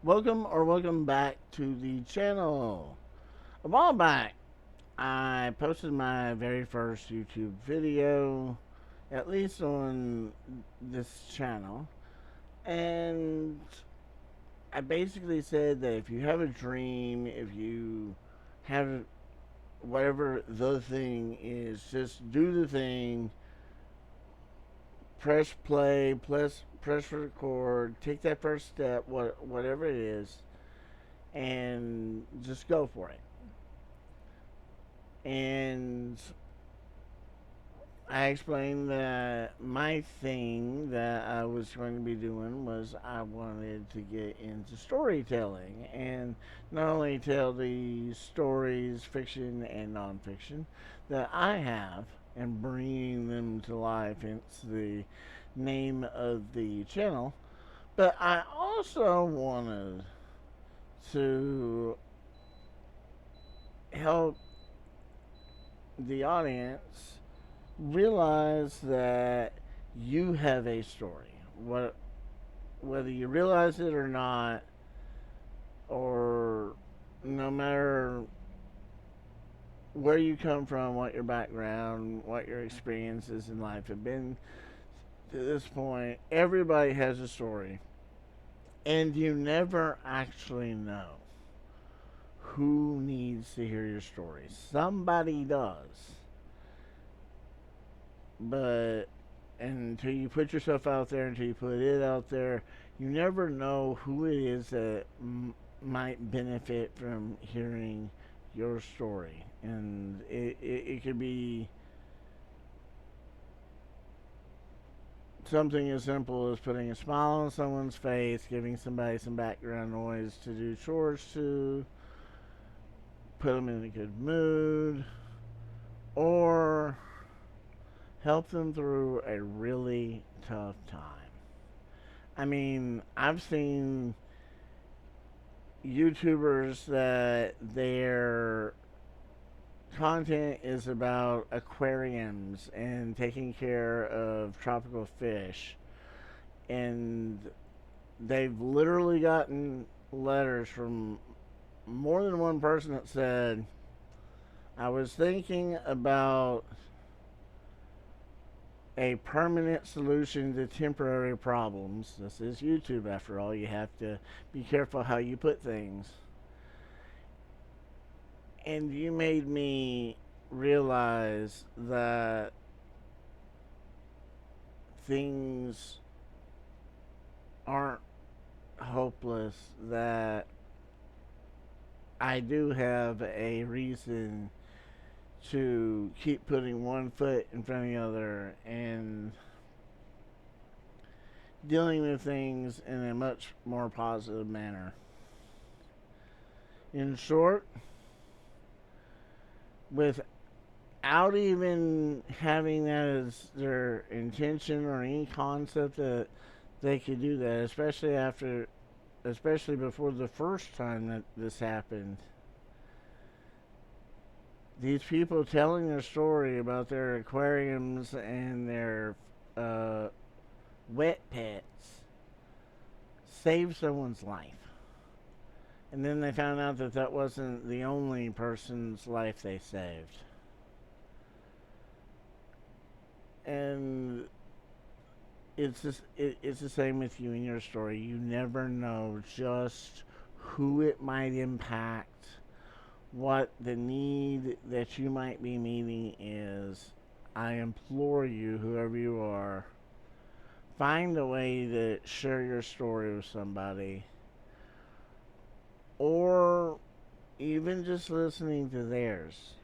Welcome back to the channel. A while back, I posted my very first YouTube video, at least on this channel, and I basically said that if you have a dream, if you have whatever the thing is, just do the thing, press play, press record, take that first step, whatever it is, and just go for it. And I explained that my thing that I was going to be doing was I wanted to get into storytelling and not only tell the stories, fiction and nonfiction, that I have and bringing them to life, hence the name of the channel. But I also wanted to help the audience realize that you have a story. Whether you realize it or not, or no matter where you come from, what your background, what your experiences in life have been to this point, everybody has a story. And you never actually know who needs to hear your story. Somebody does. But until you put yourself out there, until you put it out there, you never know who it is that might benefit from hearing your story. And it could be something as simple as putting a smile on someone's face, giving somebody some background noise to do chores to, put them in a good mood, or help them through a really tough time. I mean, I've seen YouTubers that their content is about aquariums and taking care of tropical fish, and they've literally gotten letters from more than one person that said, I was thinking about a permanent solution to temporary problems. This is YouTube, after all. You have to be careful how you put things. And you made me realize that things aren't hopeless, that I do have a reason to keep putting one foot in front of the other and dealing with things in a much more positive manner. In short, without even having that as their intention or any concept that they could do that, especially before the first time that this happened, these people telling their story about their aquariums and their uh, wet pets saved someone's life. And then they found out that that wasn't the only person's life they saved. And it's the same with you and your story. You never know just who it might impact, what the need that you might be meeting is. I implore you, whoever you are, find a way to share your story with somebody, or even just listening to theirs.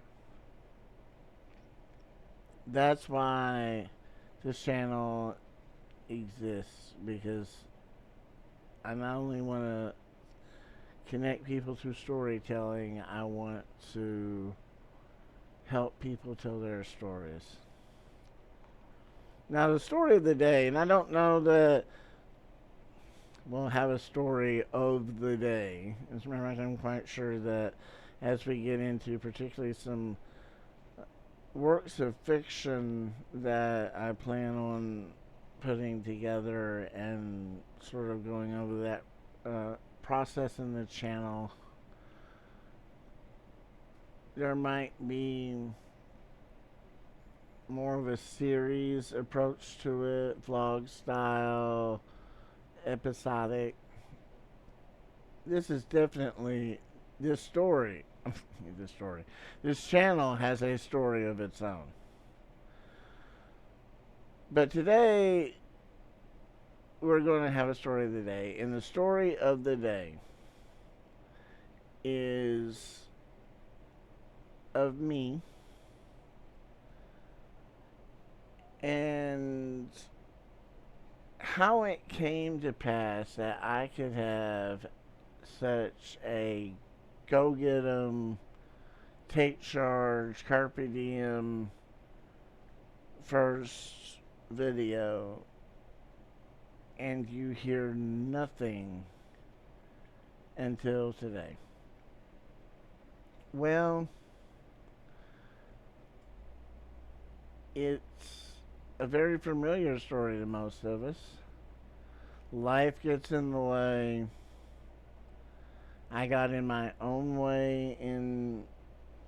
That's why this channel exists, because I not only want to connect people through storytelling, I want to help people tell their stories. Now, the story of the day, and I don't know that we'll have a story of the day. As a matter of fact, I'm quite sure that as we get into particularly some works of fiction that I plan on putting together and sort of going over that processing the channel, there might be more of a series approach to it, vlog style, episodic. This is definitely this story. this story. This channel has a story of its own. But today, we're going to have a story of the day. And the story of the day is of me and how it came to pass that I could have such a go get 'em, take charge, carpe diem first video, and you hear nothing until today. Well, it's a very familiar story to most of us. Life gets in the way. I got in my own way in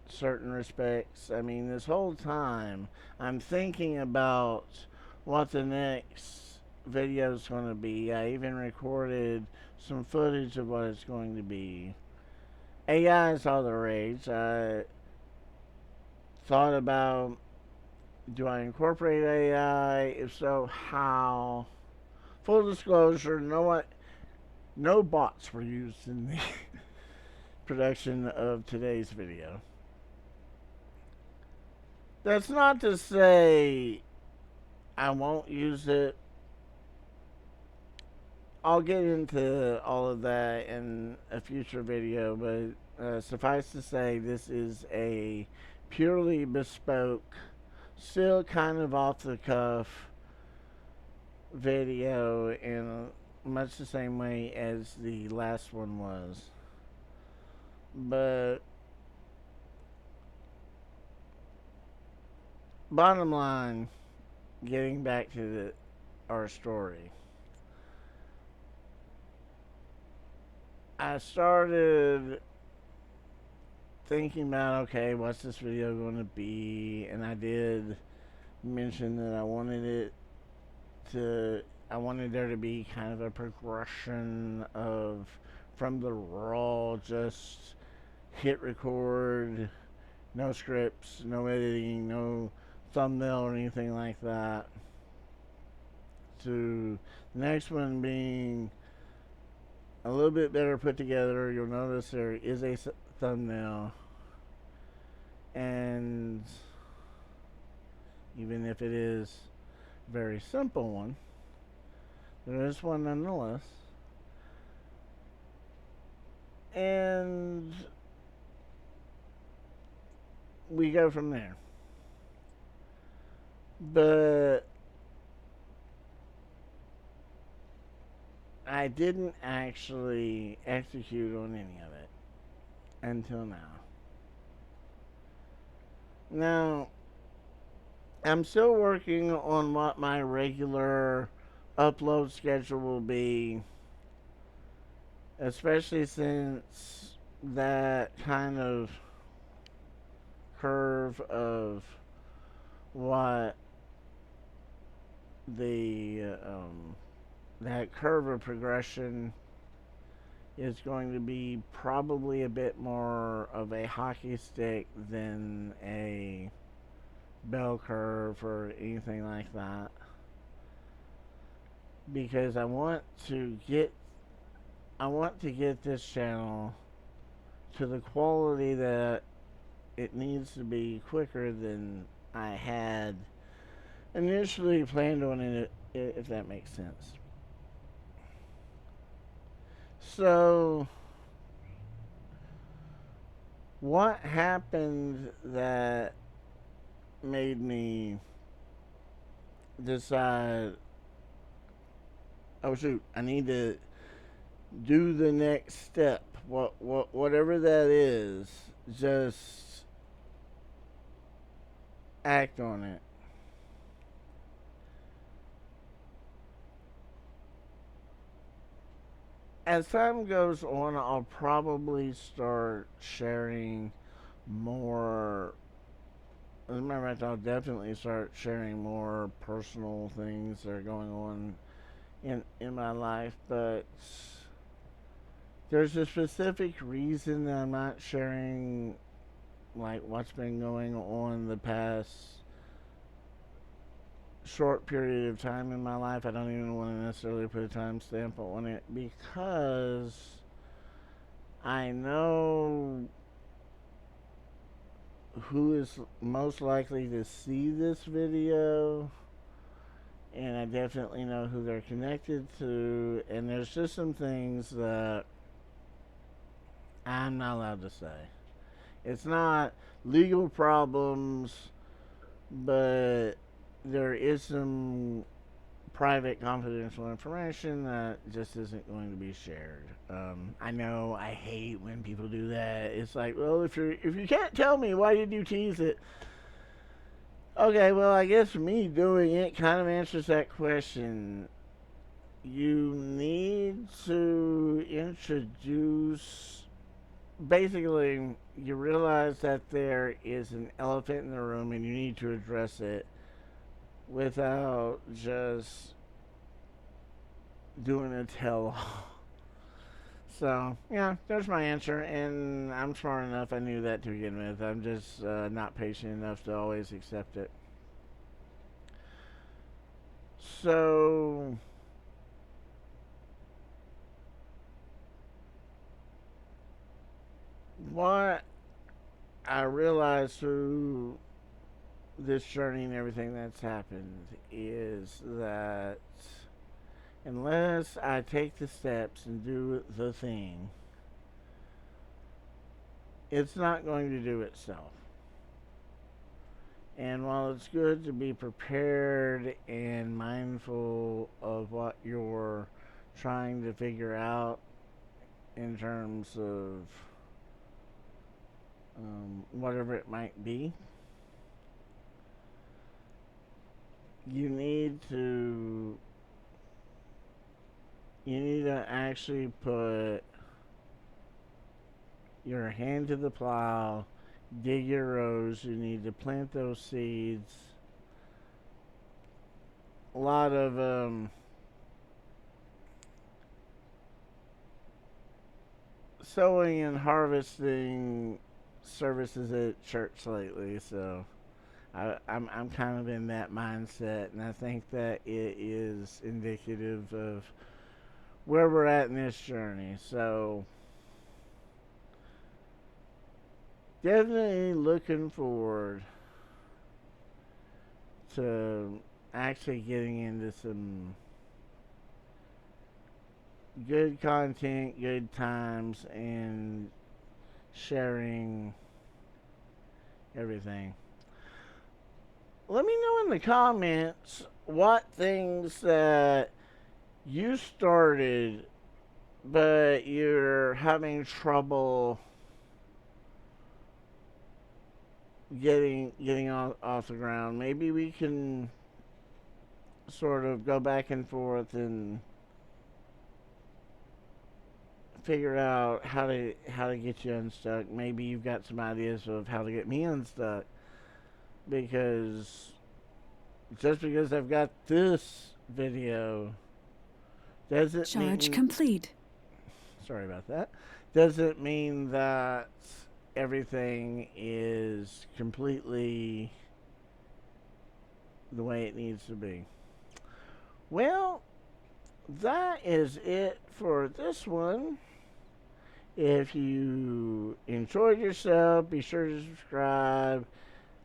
certain respects. I mean, this whole time, I'm thinking about what the next video is going to be. I even recorded some footage of what it's going to be. AI is all the rage. I thought about, do I incorporate AI? If so, how? Full disclosure, no bots were used in the production of today's video. That's not to say I won't use it. I'll get into all of that in a future video, but suffice to say, this is a purely bespoke, still kind of off the cuff video in much the same way as the last one was. But bottom line, getting back to our story. I started thinking about, okay, what's this video going to be? And I did mention that I wanted there to be kind of a progression of from the raw, just hit record, no scripts, no editing, no thumbnail or anything like that, to the next one being a little bit better put together. You'll notice there is a thumbnail, and even if it is a very simple one, there is one nonetheless. And we go from there. But I didn't actually execute on any of it until now. Now, I'm still working on what my regular upload schedule will be, especially since that kind of curve of what the that curve of progression is going to be probably a bit more of a hockey stick than a bell curve or anything like that, because I want to get this channel to the quality that it needs to be quicker than I had initially planned on it, if that makes sense. So, what happened that made me decide, oh shoot, I need to do the next step, whatever that is, just act on it. as time goes on, I'll probably start sharing more. As a matter of fact, I'll definitely start sharing more personal things that are going on in my life. But there's a specific reason that I'm not sharing like what's been going on the past short period of time in my life. I don't even want to necessarily put a timestamp on it because I know who is most likely to see this video, and I definitely know who they're connected to, and there's just some things that I'm not allowed to say. It's not legal problems, but there is some private confidential information that just isn't going to be shared. I know I hate when people do that. It's like, well, if you can't tell me, why did you tease it? Okay, well, I guess me doing it kind of answers that question. You need to introduce. Basically, you realize that there is an elephant in the room and you need to address it without just doing a tell all. So, yeah, there's my answer, and I'm smart enough. I knew that to begin with. I'm just not patient enough to always accept it. So, what I realized through this journey and everything that's happened is that unless I take the steps and do the thing, it's not going to do itself. And while it's good to be prepared and mindful of what you're trying to figure out in terms of whatever it might be, you need to actually put your hand to the plow, dig your rows. You need to plant those seeds. A lot of sowing and harvesting services at church lately, so I'm kind of in that mindset, and I think that it is indicative of where we're at in this journey. So definitely looking forward to actually getting into some good content, good times, and sharing everything. Let me know in the comments what things that you started but you're having trouble getting off the ground. Maybe we can sort of go back and forth and figure out how to get you unstuck. Maybe you've got some ideas of how to get me unstuck, because just because I've got this video doesn't Charge mean, complete. sorry about that, doesn't mean that everything is completely the way it needs to be. Well, that is it for this one. If you enjoyed yourself, be sure to subscribe,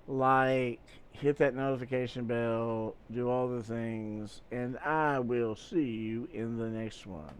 like, hit that notification bell, do all the things, and I will see you in the next one.